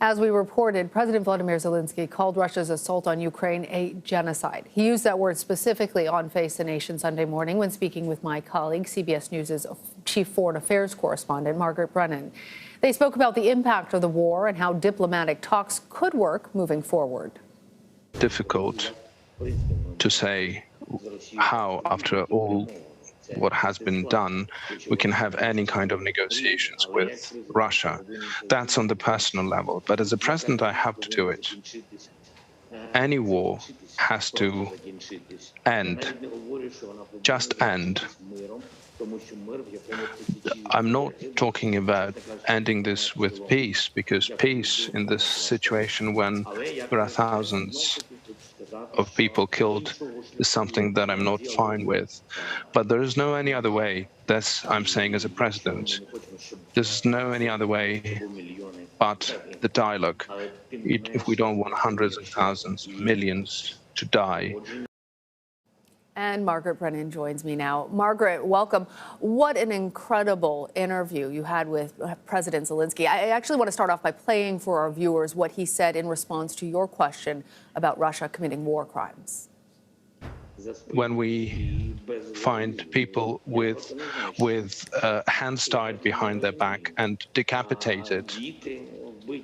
As we reported, President Volodymyr Zelenskyy called Russia's assault on Ukraine a genocide. He used that word specifically on Face the Nation Sunday morning when speaking with my colleague, CBS News' chief foreign affairs correspondent, Margaret Brennan. They spoke about the impact of the war and how diplomatic talks could work moving forward. Difficult to say how, after all what has been done, we can have any kind of negotiations with Russia. That's on the personal level. But as a president, I have to do it. Any war has to end, just end. I'm not talking about ending this with peace, because peace in this situation when there are thousands of people killed is something that I'm not fine with. But there is no any other way. That's I'm saying as a president. There's no any other way but the dialogue. If we don't want hundreds of thousands, millions to die. And Margaret Brennan joins me now. Margaret, welcome. What an incredible interview you had with President Zelenskyy. I actually want to start off by playing for our viewers what he said in response to your question about Russia committing war crimes. When we find people with hands tied behind their back and decapitated,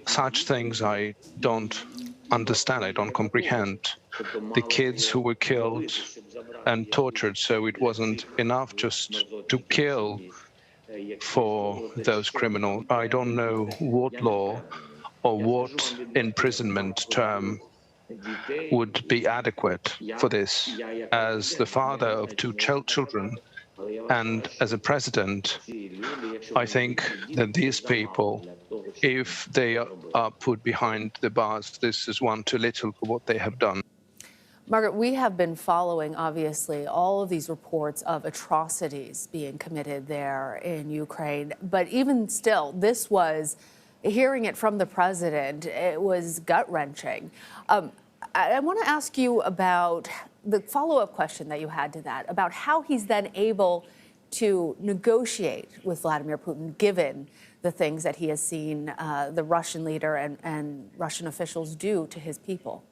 such things I don't understand, I don't comprehend. The kids who were killed and tortured, so it wasn't enough just to kill for those criminals. I don't know what law or what imprisonment term would be adequate for this. As the father of two children and as a president, I think that these people, if they are put behind the bars, this is one too little for what they have done. Margaret, we have been following, obviously, all of these reports of atrocities being committed there in Ukraine. But even still, this was, hearing it from the president, it was gut-wrenching. I want to ask you about the follow-up question that you had to that, about how he's then able to negotiate with Vladimir Putin, given the things that he has seen the Russian leader and Russian officials do to his people.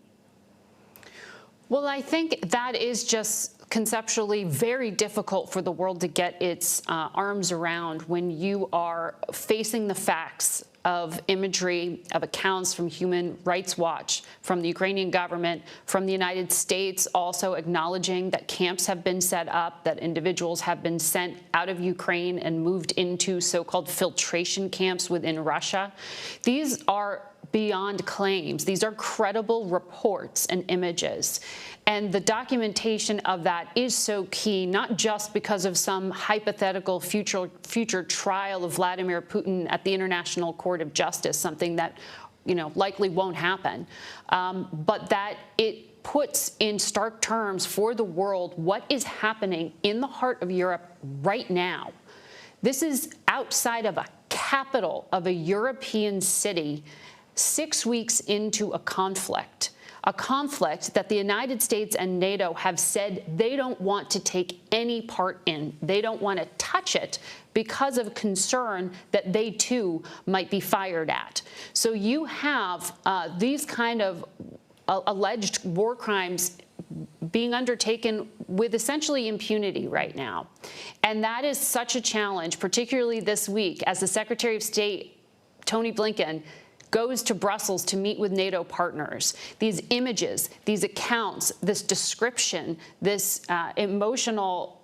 Well, I think that is just conceptually very difficult for the world to get its arms around when you are facing the facts of imagery, of accounts from Human Rights Watch, from the Ukrainian government, from the United States, also acknowledging that camps have been set up, that individuals have been sent out of Ukraine and moved into so-called filtration camps within Russia. These are beyond claims. These are credible reports and images. And the documentation of that is so key, not just because of some hypothetical future trial of Vladimir Putin at the International Court of Justice, something that, likely won't happen, but that it puts in stark terms for the world what is happening in the heart of Europe right now. This is outside of a capital of a European city, 6 weeks into a conflict that the United States and NATO have said they don't want to take any part in. They don't want to touch it because of concern that they too might be fired at. So you have these kind of alleged war crimes being undertaken with essentially impunity right now. And that is such a challenge, particularly this week, as the Secretary of State, Tony Blinken, goes to Brussels to meet with NATO partners. These images, these accounts, this description, this emotional,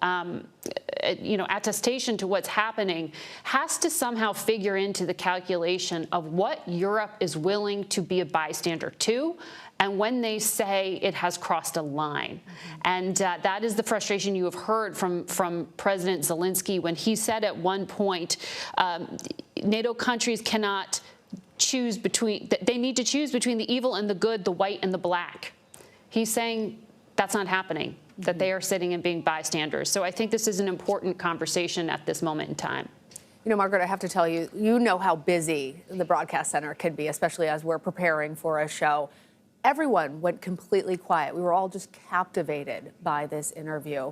attestation to what's happening has to somehow figure into the calculation of what Europe is willing to be a bystander to, and when they say it has crossed a line. And that is the frustration you have heard from President Zelenskyy when he said at one point, NATO countries cannot choose between, they need to choose between the evil and the good, the white and the black. He's saying that's not happening, that they are sitting and being bystanders. So I think this is an important conversation at this moment in time. Margaret, I have to tell you, you know how busy the broadcast center can be, especially as we're preparing for a show. Everyone went completely quiet. We were all just captivated by this interview.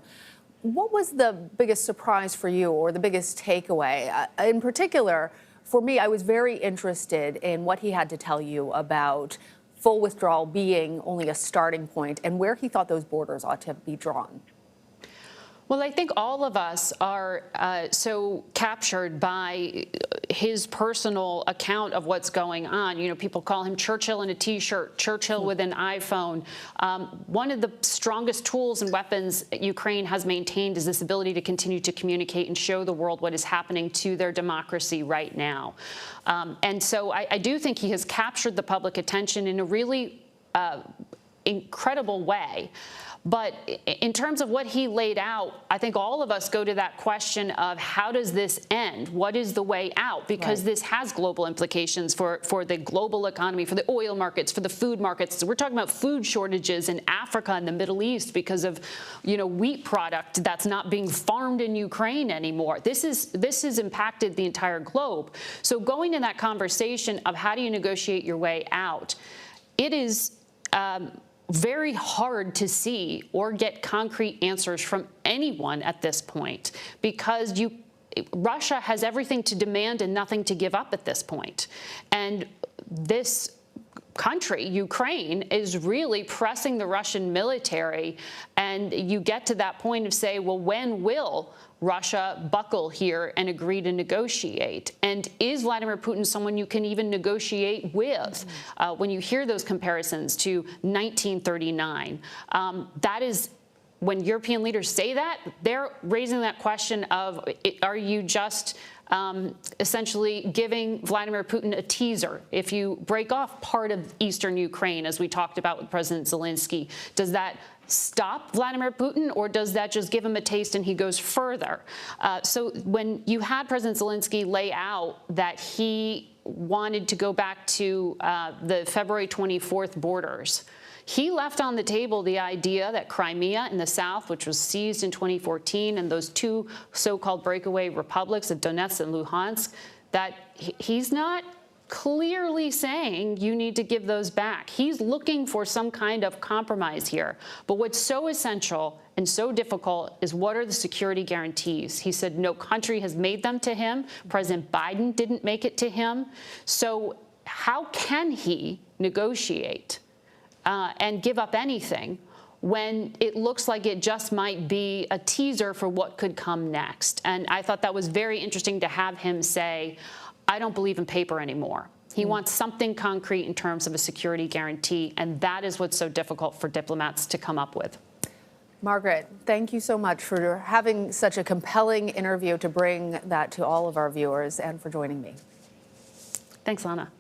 What was the biggest surprise for you, or the biggest takeaway, in particular for me, I was very interested in what he had to tell you about full withdrawal being only a starting point and where he thought those borders ought to be drawn. Well, I think all of us are so captured by his personal account of what's going on. You know, people call him Churchill in a T-shirt, Churchill with an iPhone. One of the strongest tools and weapons Ukraine has maintained is this ability to continue to communicate and show the world what is happening to their democracy right now. And so I do think he has captured the public attention in a really incredible way. But in terms of what he laid out, I think all of us go to that question of how does this end? What is the way out? Because this has global implications for the global economy, for the oil markets, for the food markets. So we're talking about food shortages in Africa and the Middle East because of, you know, wheat product that's not being farmed in Ukraine anymore. This has impacted the entire globe. So going in that conversation of how do you negotiate your way out, it is very hard to see or get concrete answers from anyone at this point because Russia has everything to demand and nothing to give up at this point. And this country, Ukraine, is really pressing the Russian military. And you get to that point of say, well, when will Russia buckle here and agree to negotiate? And is Vladimir Putin someone you can even negotiate with? When you hear those comparisons to 1939, that is, when European leaders say that, they're raising that question of, are you just essentially giving Vladimir Putin a teaser? If you break off part of eastern Ukraine, as we talked about with President Zelenskyy, does that stop Vladimir Putin, or does that just give him a taste and he goes further? So when you had President Zelenskyy lay out that he wanted to go back to the February 24th borders, he left on the table the idea that Crimea in the south, which was seized in 2014, and those two so-called breakaway republics of Donetsk and Luhansk, that he's not clearly saying you need to give those back. He's looking for some kind of compromise here. But what's so essential and so difficult is what are the security guarantees? He said no country has made them to him. President Biden didn't make it to him. So how can he negotiate and give up anything when it looks like it just might be a teaser for what could come next? And I thought that was very interesting to have him say, I don't believe in paper anymore. He wants something concrete in terms of a security guarantee, and that is what's so difficult for diplomats to come up with. Margaret, thank you so much for having such a compelling interview to bring that to all of our viewers and for joining me. Thanks, Lana.